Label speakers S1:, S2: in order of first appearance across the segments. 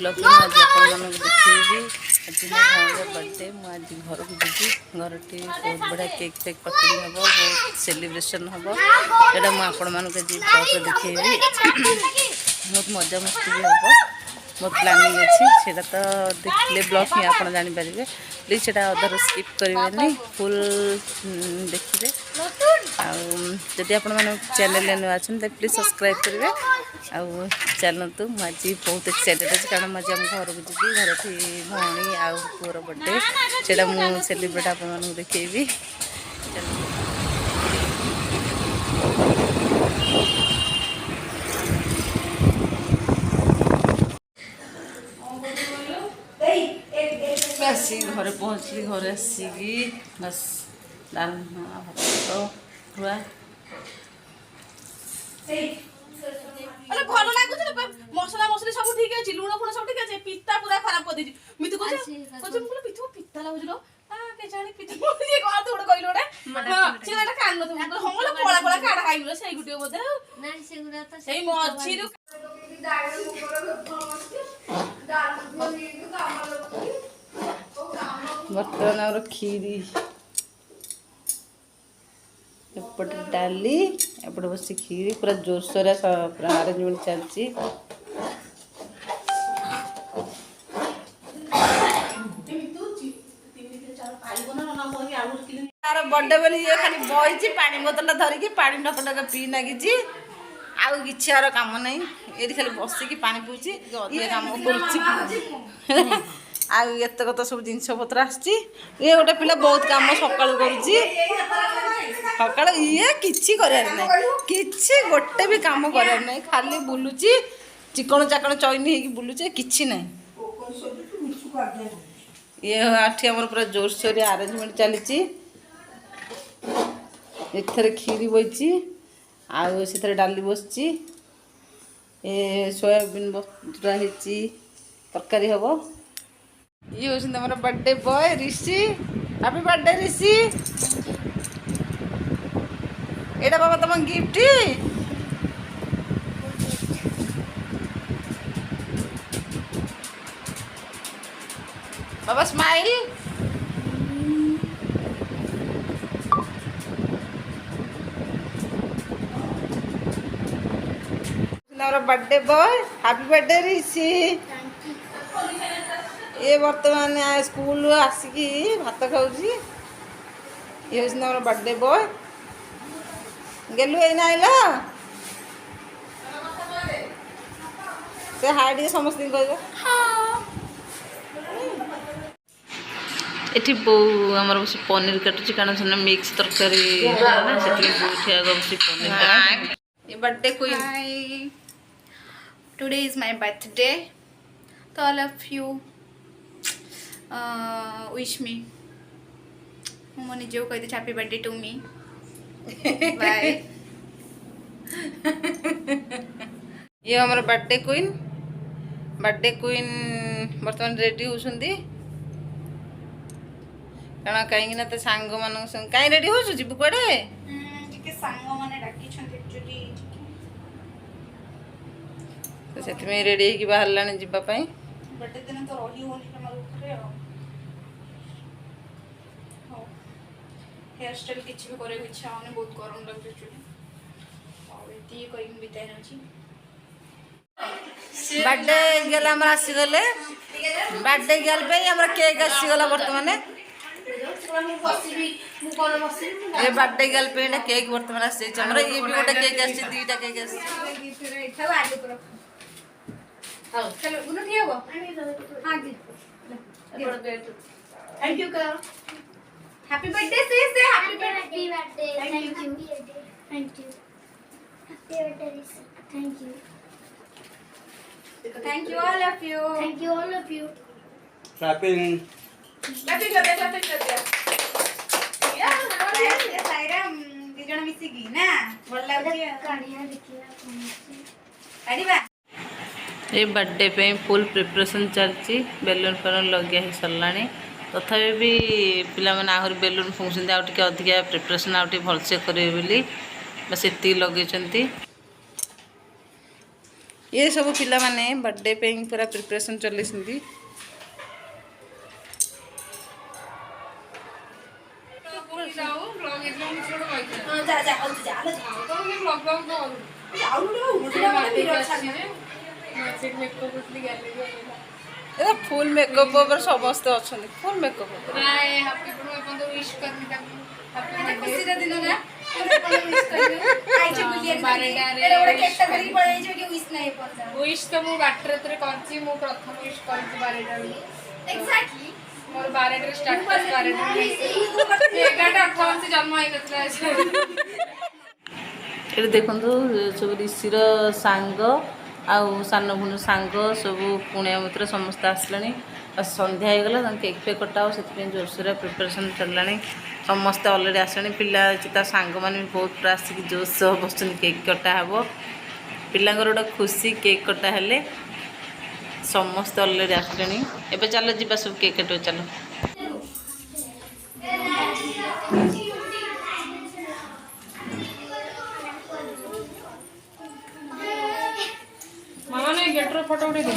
S1: blog में आज आपको देखी आज मो भाई बर्थडे मुझे घर को जी घर बहुत बढ़िया केक फेक कटिंग हम बहुत सेलिब्रेशन हम यहाँ मुझे आपण मानक आज ब्लॉग में देखी बहुत मजा मस्ती भी हम बहुत प्लानिंग अच्छी तो देखिए ब्लॉग ही आप जानीपारे प्लीज से अधर स्किप करेंगे फुल देखिए आदि आप चैनल नुआ अच्छे प्लीज सब्सक्राइब करेंगे आउ चलतु मुझे बहुत एक्साइटेड अच्छी कारण मुझे आम घर को जी घर थी भौणी आउ पुअर बर्थडे से मुझे सेलिब्रेट आप देखी आसी घर पहुँचली घर आसिकी बस डालमा भात हुआ
S2: अरे भल लागु मसला मसली सब ठीक है लुण फुण सब ठीक है पिता पूरा खराब कर दी मितु को पितु पिता लागु लो के जानी पितु ये कह तू कहलो रे हां सेटा कान न तू हमला पोळा पोळा काढा खाइलो सेई गुटे बोदे ना सेगुरा तो सेई मच्छी रु
S1: बर्तन और खीरी एपटे डाली एपटे बस खीरी पूरा जोरसोर पूरा अरेंजमेंट चलती बर्थडे बोली ये खाली बही पानी बोतल धरिकी पानी ढक ढक पी नागिची आउ किसी आर काम नहीं ये खाली बसिकी पानी पीऊँची ये काम कर आतक तो सब जिनस पत्र आसी ये गोटे पिला बहुत कम सका सका ये किसी कि गोटे भी कम कर खाली बुलूची चिकन चाकण चैनी हो बुलूचे कि ना ये आठ आम पूरा जोरसोर आरेंजमेंट चली एथर खीरी बची आउ से डाली बसची सोयाबीन बतुरा तरकारी हम ये हूँ तुम birthday boy Rishi happy birthday Rishi एटा बाबा तुम गिफ्ट बाबा smile birthday boy happy birthday Rishi ये बर्तमान स्कूल आसिकी भात खाऊँ ये हूँ बर्थडे बॉय गेलु एना आइल से हाई समस्त कह ये बो आमर बस पनीर काटुची कारण से मिक्स तरकारी से पनीर ये birthday queen
S2: today is my birthday तो all of you wish me मो निजे कह दे happy birthday to me bye
S1: ये हमारा बर्थडे क्वीन बर्तमान रेडी होती कारण कहीं ना तो सांग मान कहीं रेडी हो जीव कड़े से रेडी हो बाहर जावाई
S2: बर्थडे दिन तो रही होनी हेयर स्टाइल किसी भी करे इच्छा होने बहुत गरम लगे चुली कर बिताई नची
S1: बर्थडे गेल हमर आसी गले बर्थडे गेल पे हमर केक आसी गला वर्तमान ये बर्थडे गेल पे ना केक वर्तमान आसी हमर ये भी गोटे केक आसी दीटा केक आसी
S2: हां चलो उन दिया वो हां जी थैंक यू कर हैप्पी बर्थडे से happy birthday thank you happy birthday thank you all of you
S3: clapping
S2: कर दे यार साइरा दिजण मिसी की ना बोल लागि काढिया देखिया आडी बा
S1: ये बर्थडे पे फुल प्रिपरेशन चलती बेलून फेलून लगे ही सरलानी तथापि भी पिला माने आहरी बेलून फुंकुछन्ती आउ टिके अधिका प्रिपरेशन आउ टिके भलसे करिवे बोली बस एति लगेछन्ती ये सब पिला माने बर्थडे पे पूरा प्रिपरेशन चली फुल मेकअप ओवर समस्त अच्छा फुल मेकअप
S3: विश तो मु बाटर करछि मु प्रथम विश करछि 12टा एग्जैक्टली मोर 12टा स्टार्ट कर 12टा 11:58 से जन्म होई नतला
S1: ये देखो सब ऋषिर सांग आउ सान भून सांग सब कुणिया मित्र समस्त आसले संध्या हो गला केक फेक कटा से जोरसोर प्रिपरेशन चलला समस्ते अलरेडी आसले पिला ता सांग मैंने बहुत पूरा आसिक जोश बस केक कटा हे पिलांर गोटे खुशी केक कटा हेले समस्ते अलरेडी आसले एबे चलो जी सब केक कट चलो
S3: मामा ने गेटर फोटो उठे दे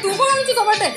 S3: तू कौन कबाटे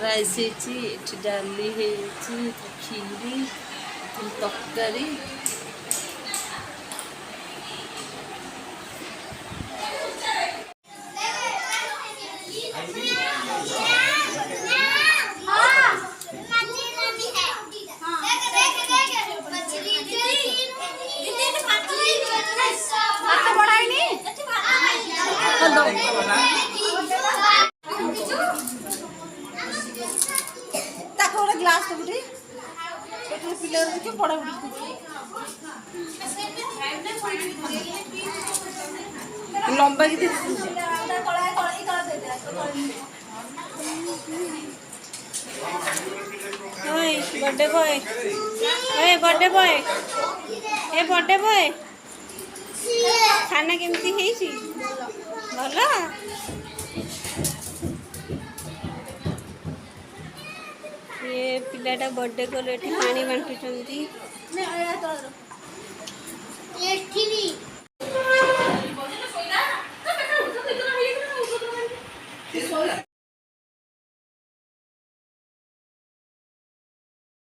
S1: राइस डाली खीरी तरकारी ग्लास पिला पढ़ा लंबा कि बर्थडे बॉय बर्थडे बॉय ए बर्थडे बॉय खाना केमती है भल ये पिलाटा बर्थडे को पानी बांटुंट